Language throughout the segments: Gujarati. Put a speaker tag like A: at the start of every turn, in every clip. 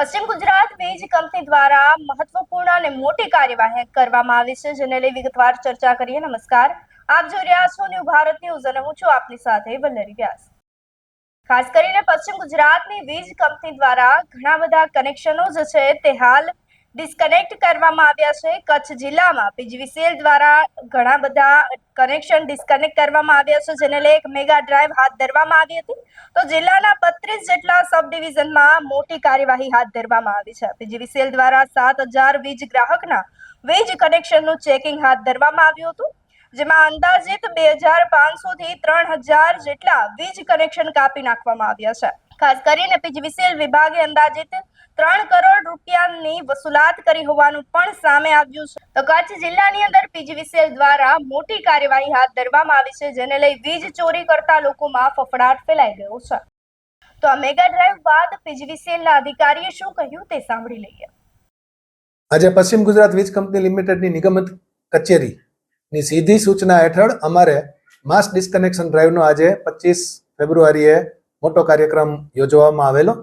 A: પશ્ચિમ ગુજરાત વીજ કંપની દ્વારા મહત્વપૂર્ણ અને મોટી કાર્યવાહી કરવામાં આવી છે, જેને લઈ વિગતવાર ચર્ચા કરીએ. નમસ્કાર, આપ જોઈ રહ્યા છો ન્યૂ ભારત ન્યૂઝ અને હું છું આપની સાથે વલ્લરી વ્યાસ. ખાસ કરીને પશ્ચિમ ગુજરાતની વીજ કંપની દ્વારા ઘણા બધા કનેક્શનો જે છે તે હાલ ડિસ્કનેક્ટ કરવામાં આવ્યા છે. કચ્છ જિલ્લામાં પીજીવીસીએલ દ્વારા ઘણા બધા કનેક્શન ડિસ્કનેક્ટ કરવામાં આવ્યા છે, જેને લઈ એક મેગા ડ્રાઈવ હાથ ધરવામાં આવી હતી. તો જિલ્લાના 32 જેટલા સબ ડિવિઝનમાં મોટી કાર્યવાહી હાથ ધરવામાં આવી છે. પીજીવીસીએલ દ્વારા 7000 વીજ ગ્રાહકના વીજ કનેક્શનનું ચેકિંગ હાથ ધરવામાં આવ્યું હતું, જેમાં અંદાજિત 2500 થી 3000 જેટલા વીજ કનેક્શન કાપી નાખવામાં આવ્યા છે. ખાસ કરીને પીજીવીસીએલ વિભાગે અંદાજિત 3 કરોડ રૂપિયાની વસૂલાત કરી હોવાનું પણ સામે આવ્યું છે. તો કચ્છ જિલ્લાની અંદર પીજીવીસીએલ દ્વારા મોટી કાર્યવાહી હાથ ધરવામાં આવી છે, જેને લઈ વીજ ચોરી કરતા લોકોમાં ફફડાટ ફેલાઈ ગયો છે. તો આ મેગા ડ્રાઈવ બાદ પીજીવીસીએલના અધિકારીએ શું કહ્યું તે સાંભળી લઈએ.
B: આજે પશ્ચિમ ગુજરાત વીજ કંપની લિમિટેડની નિગમત કચેરીની સીધી સૂચના હેઠળ અમારે માસ ડિસ્કનેક્શન ડ્રાઈવનો આજે 25 ફેબ્રુઆરીએ મોટો કાર્યક્રમ યોજવામાં આવેલો.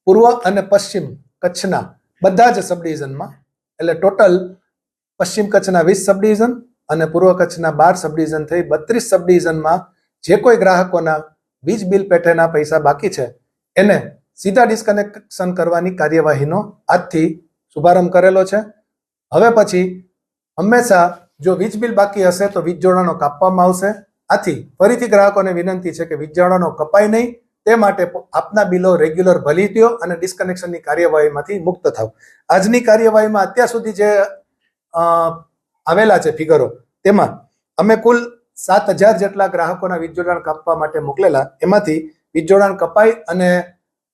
B: પૂર્વ અને પશ્ચિમ કચ્છના બધા જ સબ ડિવિઝનમાં, એટલે ટોટલ પશ્ચિમ કચ્છના 20 સબ ડિવિઝન અને પૂર્વ કચ્છના 12 સબ ડિવિઝન થઈ 32 સબ ડિવિઝનમાં જે કોઈ ગ્રાહકોના વીજ બિલ પેઠેના પૈસા બાકી છે એને સીધા ડિસ્કનેક્શન કરવાની કાર્યવાહીનો આજથી શુભારંભ કરેલો છે. હવે પછી હંમેશા જો વીજ બિલ બાકી હશે તો વીજ જોડાણો કાપવામાં આવશે. આથી ફરીથી ગ્રાહકોને વિનંતી છે કે વીજ જોડાણો કપાય નહીં, તે માટે આપના બિલો રેગ્યુલર ભરી દો અને ડિસ્કનેક્શનની કાર્યવાહીમાંથી મુક્ત થાવ. આજની કાર્યવાહીમાં અત્યાર સુધી જે આવેલા છે ફિગરો, તેમાં અમે કુલ 7000 જેટલા ગ્રાહકોના વીજ જોડાણ કાપવા માટે મોકલેલા. એમાંથી વીજ જોડાણ કપાઈ અને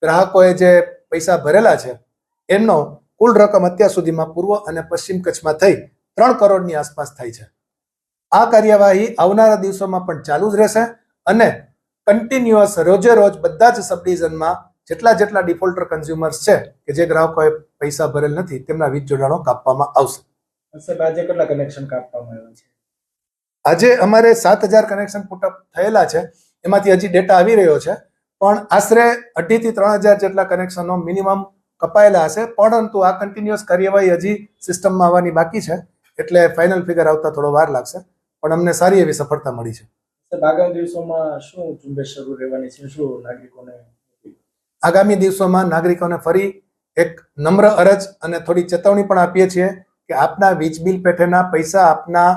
B: ગ્રાહકોએ જે પૈસા ભરેલા છે એનો કુલ રકમ અત્યાર સુધીમાં પૂર્વ અને પશ્ચિમ કચ્છમાં થઈ 3 કરોડની આસપાસ થાય છે. આ કાર્યવાહી આવનારા દિવસોમાં પણ ચાલુ જ રહેશે અને કન્ટિન્યુઅસ રોજે રોજ બધા જ સબ ડિવિઝનમાં જેટલા ડિફોલ્ટર કન્ઝ્યુમર્સ છે કે જે ગ્રાહકોએ પૈસા ભરેલ નથી તેમના વીજ જોડાણો કાપવામાં આવશે.
C: આજે કેટલા કનેક્શન કાપવામાં આવ્યા છે?
B: આજે અમારે 7000 કનેક્શન પુટઅપ થયેલા છે. એમાંથી હજી ડેટા આવી રહ્યો છે, પણ આશરે 2,500 થી 3000 જેટલા કનેક્શનો મિનિમમ કપાયેલા હશે. પરંતુ આ કન્ટિન્યુઅસ કાર્યવાહી હજી સિસ્ટમમાં આવવાની બાકી છે, એટલે ફાઇનલ ફિગર આવતા થોડો વાર લાગશે, પણ અમને સારી એવી સફળતા મળી છે.
C: આગામી દિવસોમાં શું ઝુંબેશ શરૂ રહેવાની છે? શું નાગરિકોને
B: આગામી દિવસોમાં નાગરિકોને ફરી એક નમ્ર અરજ અને થોડી ચેતવણી પણ આપીએ છીએ કે આપના વીજ બિલ પેઠેના પૈસા આપના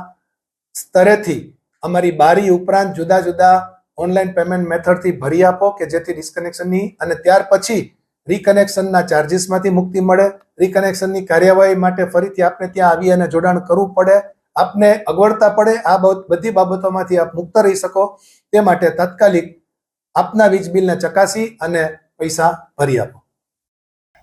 B: સ્તરેથી અમારી બારી ઉપરાંત જુદા જુદા ઓનલાઈન પેમેન્ટ મેથડથી ભરી આપો કે જેથી ડિસ્કનેક્શનની અને ત્યાર પછી રીકનેક્શનના ચાર્જિસમાંથી મુક્તિ મળે. રીકનેક્શનની કાર્યવાહી માટે ફરીથી આપને ત્યાં આવી અને જોડાણ કરવું પડે, આપને અગવડતા પડે. આ બધી બાબતોમાંથી આપ મુક્ત રહી શકો તે માટે તાત્કાલિક આપના વીજ બિલને ચકાસી અને પૈસા ભરી આપો.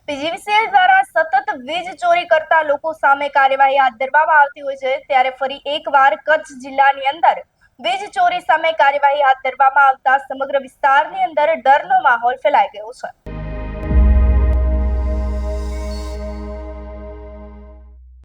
A: પીજીવીસીએલ દ્વારા સતત વીજ ચોરી કરતા લોકો સામે કાર્યવાહી હાથ ધરવામાં આવતી હોય છે, ત્યારે ફરી એકવાર કચ્છ જિલ્લાની અંદર વીજ ચોરી સામે કાર્યવાહી હાથ ધરવામાં આવતા સમગ્ર વિસ્તારની અંદર ડરનો માહોલ ફેલાઈ ગયો છે.